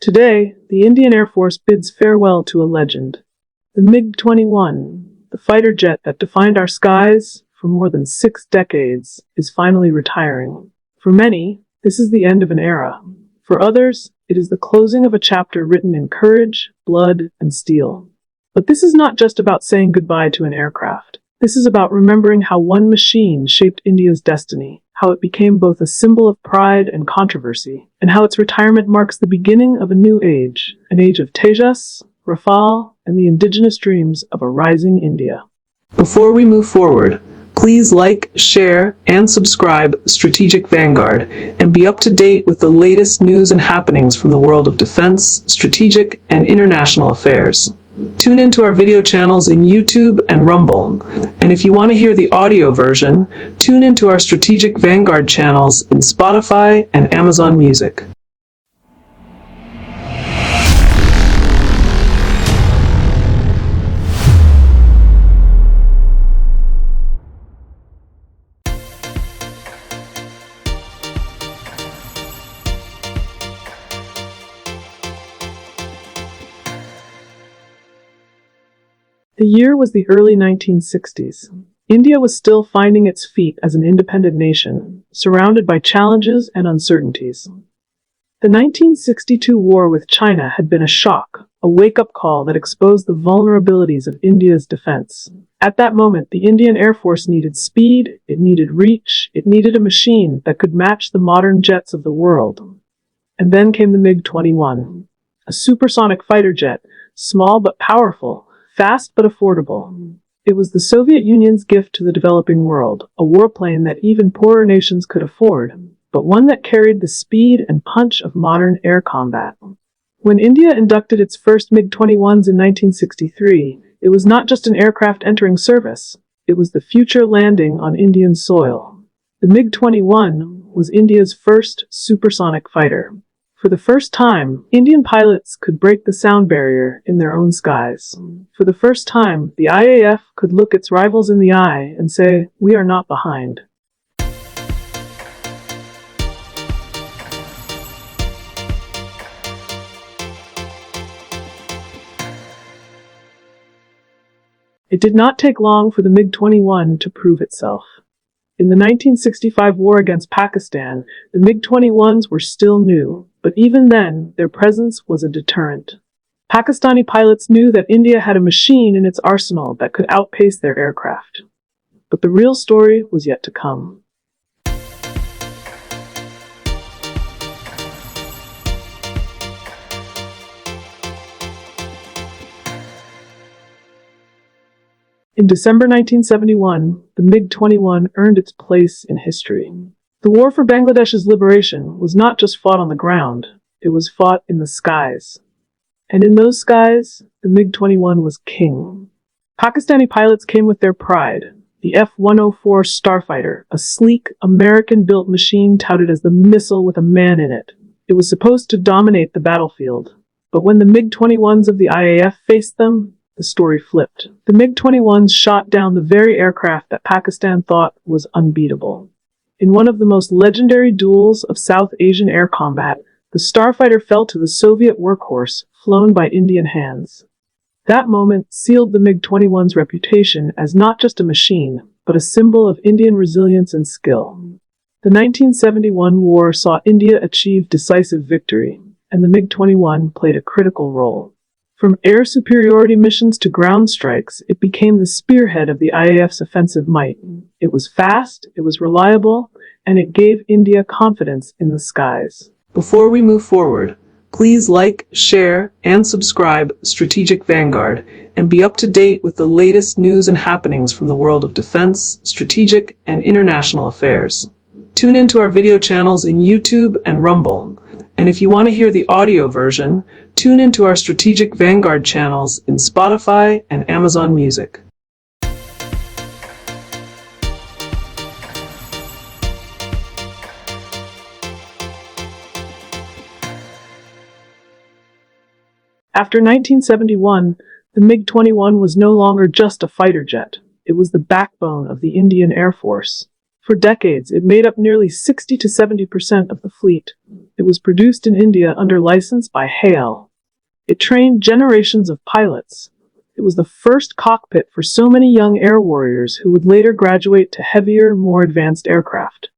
Today, the Indian Air Force bids farewell to a legend. The MiG-21, the fighter jet that defined our skies for more than 6 decades, is finally retiring. For many, this is the end of an era. For others, it is the closing of a chapter written in courage, blood, and steel. But this is not just about saying goodbye to an aircraft. This is about remembering how one machine shaped India's destiny, how it became both a symbol of pride and controversy, and how its retirement marks the beginning of a new age, an age of Tejas, Rafale, and the indigenous dreams of a rising India. Before we move forward, please like, share, and subscribe Strategic Vanguard and be up to date with the latest news and happenings from the world of defense, strategic, and international affairs. Tune into our video channels in YouTube and Rumble. And if you want to hear the audio version, tune into our Strategic Vanguard channels in Spotify and Amazon Music. The year was the early 1960s. India was still finding its feet as an independent nation, surrounded by challenges and uncertainties. The 1962 war with China had been a shock, a wake-up call that exposed the vulnerabilities of India's defense. At that moment, the Indian Air Force needed speed, it needed reach, it needed a machine that could match the modern jets of the world. And then came the MiG-21, a supersonic fighter jet, small but powerful, fast but affordable. It was the Soviet Union's gift to the developing world, a warplane that even poorer nations could afford, but one that carried the speed and punch of modern air combat. When India inducted its first MiG-21s in 1963, it was not just an aircraft entering service, it was the future landing on Indian soil. The MiG-21 was India's first supersonic fighter. For the first time, Indian pilots could break the sound barrier in their own skies. For the first time, the IAF could look its rivals in the eye and say, "We are not behind." It did not take long for the MiG-21 to prove itself. In the 1965 war against Pakistan, the MiG-21s were still new, but even then, their presence was a deterrent. Pakistani pilots knew that India had a machine in its arsenal that could outpace their aircraft. But the real story was yet to come. In December 1971, the MiG-21 earned its place in history. The war for Bangladesh's liberation was not just fought on the ground, it was fought in the skies. And in those skies, the MiG-21 was king. Pakistani pilots came with their pride. The F-104 Starfighter, a sleek, American-built machine touted as the missile with a man in it. It was supposed to dominate the battlefield. But when the MiG-21s of the IAF faced them, the story flipped. The MiG-21s shot down the very aircraft that Pakistan thought was unbeatable. In one of the most legendary duels of South Asian air combat, the Starfighter fell to the Soviet workhorse, flown by Indian hands. That moment sealed the MiG-21's reputation as not just a machine, but a symbol of Indian resilience and skill. The 1971 war saw India achieve decisive victory, and the MiG-21 played a critical role. From air superiority missions to ground strikes, it became the spearhead of the IAF's offensive might. It was fast, it was reliable, and it gave India confidence in the skies. Before we move forward, please like, share, and subscribe Strategic Vanguard and be up to date with the latest news and happenings from the world of defense, strategic, and international affairs. Tune into our video channels in YouTube and Rumble. And if you want to hear the audio version, tune into our Strategic Vanguard channels in Spotify and Amazon Music. After 1971, the MiG-21 was no longer just a fighter jet. It was the backbone of the Indian Air Force. For decades, it made up nearly 60 to 70% of the fleet. It was produced in India under license by HAL. It trained generations of pilots. It was the first cockpit for so many young air warriors who would later graduate to heavier, more advanced aircraft.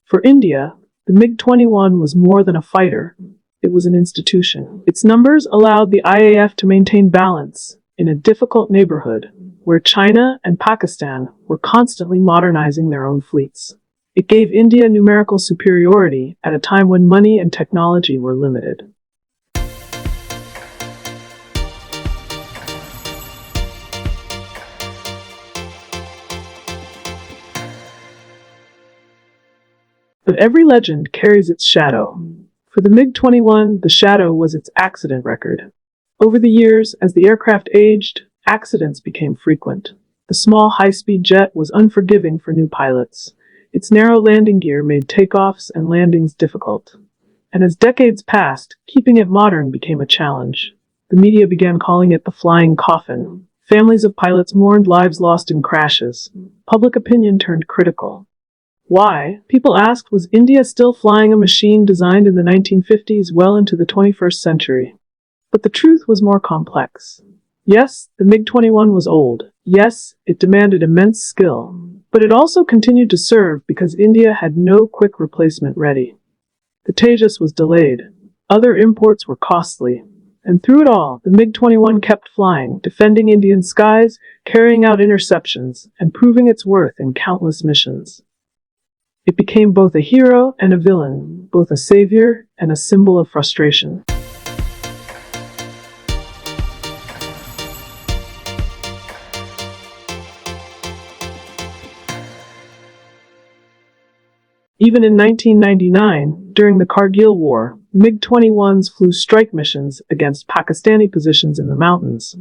For India, the MiG-21 was more than a fighter. It was an institution. Its numbers allowed the IAF to maintain balance in a difficult neighborhood where China and Pakistan were constantly modernizing their own fleets. It gave India numerical superiority at a time when money and technology were limited. But every legend carries its shadow. For the MiG-21, the shadow was its accident record. Over the years, as the aircraft aged, accidents became frequent. The small high-speed jet was unforgiving for new pilots. Its narrow landing gear made takeoffs and landings difficult. And as decades passed, keeping it modern became a challenge. The media began calling it the flying coffin. Families of pilots mourned lives lost in crashes. Public opinion turned critical. Why? People asked, was India still flying a machine designed in the 1950s well into the 21st century? But the truth was more complex. Yes, the MiG-21 was old. Yes, it demanded immense skill. But it also continued to serve because India had no quick replacement ready. The Tejas was delayed. Other imports were costly. And through it all, the MiG-21 kept flying, defending Indian skies, carrying out interceptions, and proving its worth in countless missions. It became both a hero and a villain, both a savior and a symbol of frustration. Even in 1999, during the Kargil War, MiG-21s flew strike missions against Pakistani positions in the mountains.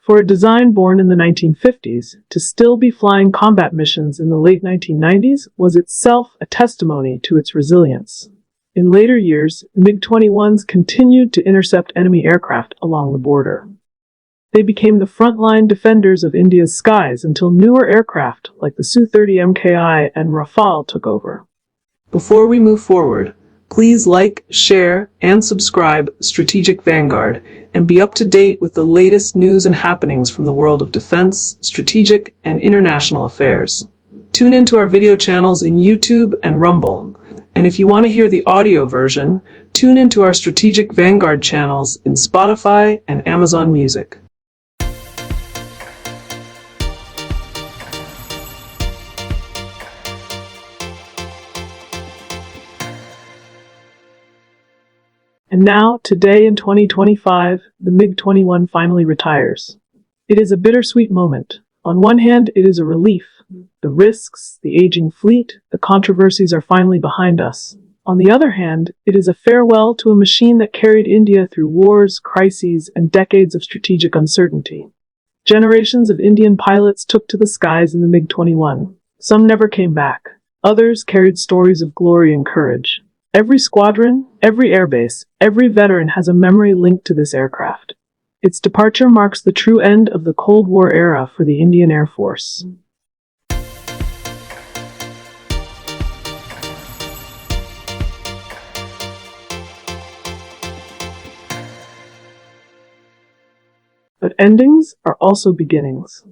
For a design born in the 1950s, to still be flying combat missions in the late 1990s was itself a testimony to its resilience. In later years, MiG-21s continued to intercept enemy aircraft along the border. They became the frontline defenders of India's skies until newer aircraft like the Su-30 MKI and Rafale took over. Before we move forward, please like, share, and subscribe Strategic Vanguard and be up to date with the latest news and happenings from the world of defense, strategic, and international affairs. Tune into our video channels in YouTube and Rumble. And if you want to hear the audio version, tune into our Strategic Vanguard channels in Spotify and Amazon Music. And now, today in 2025, the MiG-21 finally retires. It is a bittersweet moment. On one hand, it is a relief. The risks, the aging fleet, the controversies are finally behind us. On the other hand, it is a farewell to a machine that carried India through wars, crises, and decades of strategic uncertainty. Generations of Indian pilots took to the skies in the MiG-21. Some never came back. Others carried stories of glory and courage. Every squadron, every airbase, every veteran has a memory linked to this aircraft. Its departure marks the true end of the Cold War era for the Indian Air Force. But endings are also beginnings.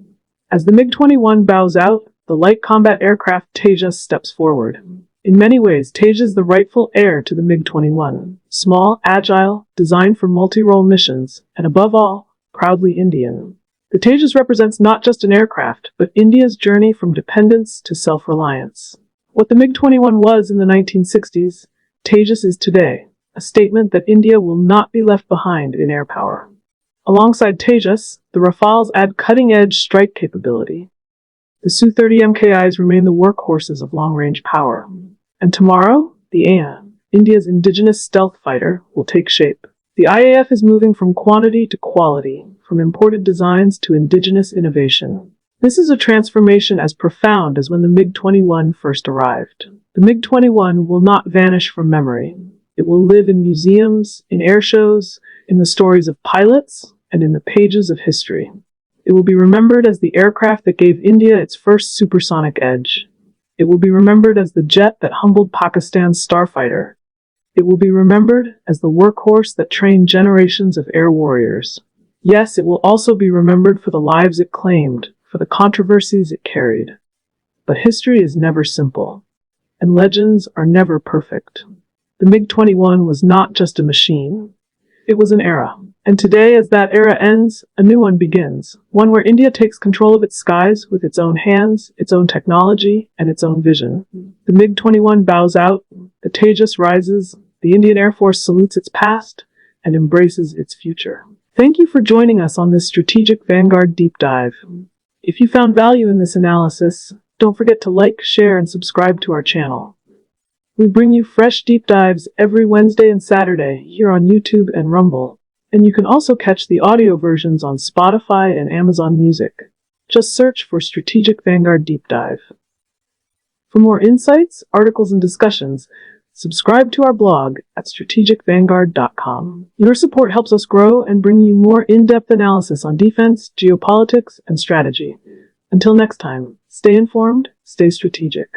As the MiG-21 bows out, the light combat aircraft Tejas steps forward. In many ways, Tejas is the rightful heir to the MiG-21. Small, agile, designed for multi-role missions, and above all, proudly Indian. The Tejas represents not just an aircraft, but India's journey from dependence to self-reliance. What the MiG-21 was in the 1960s, Tejas is today, a statement that India will not be left behind in air power. Alongside Tejas, the Rafales add cutting-edge strike capability. The Su-30 MKIs remain the workhorses of long-range power. And tomorrow, the AMCA, India's indigenous stealth fighter, will take shape. The IAF is moving from quantity to quality, from imported designs to indigenous innovation. This is a transformation as profound as when the MiG-21 first arrived. The MiG-21 will not vanish from memory. It will live in museums, in air shows, in the stories of pilots, and in the pages of history. It will be remembered as the aircraft that gave India its first supersonic edge. It will be remembered as the jet that humbled Pakistan's starfighter. It will be remembered as the workhorse that trained generations of air warriors. Yes, it will also be remembered for the lives it claimed, for the controversies it carried. But history is never simple, and legends are never perfect. The MiG-21 was not just a machine. It was an era. And today, as that era ends, a new one begins. One where India takes control of its skies with its own hands, its own technology, and its own vision. The MiG-21 bows out, the Tejas rises, the Indian Air Force salutes its past, and embraces its future. Thank you for joining us on this Strategic Vanguard deep dive. If you found value in this analysis, don't forget to like, share, and subscribe to our channel. We bring you fresh deep dives every Wednesday and Saturday here on YouTube and Rumble, and you can also catch the audio versions on Spotify and Amazon Music. Just search for Strategic Vanguard Deep Dive. For more insights, articles, and discussions, subscribe to our blog at strategicvanguard.com. Your support helps us grow and bring you more in-depth analysis on defense, geopolitics, and strategy. Until next time, stay informed, stay strategic.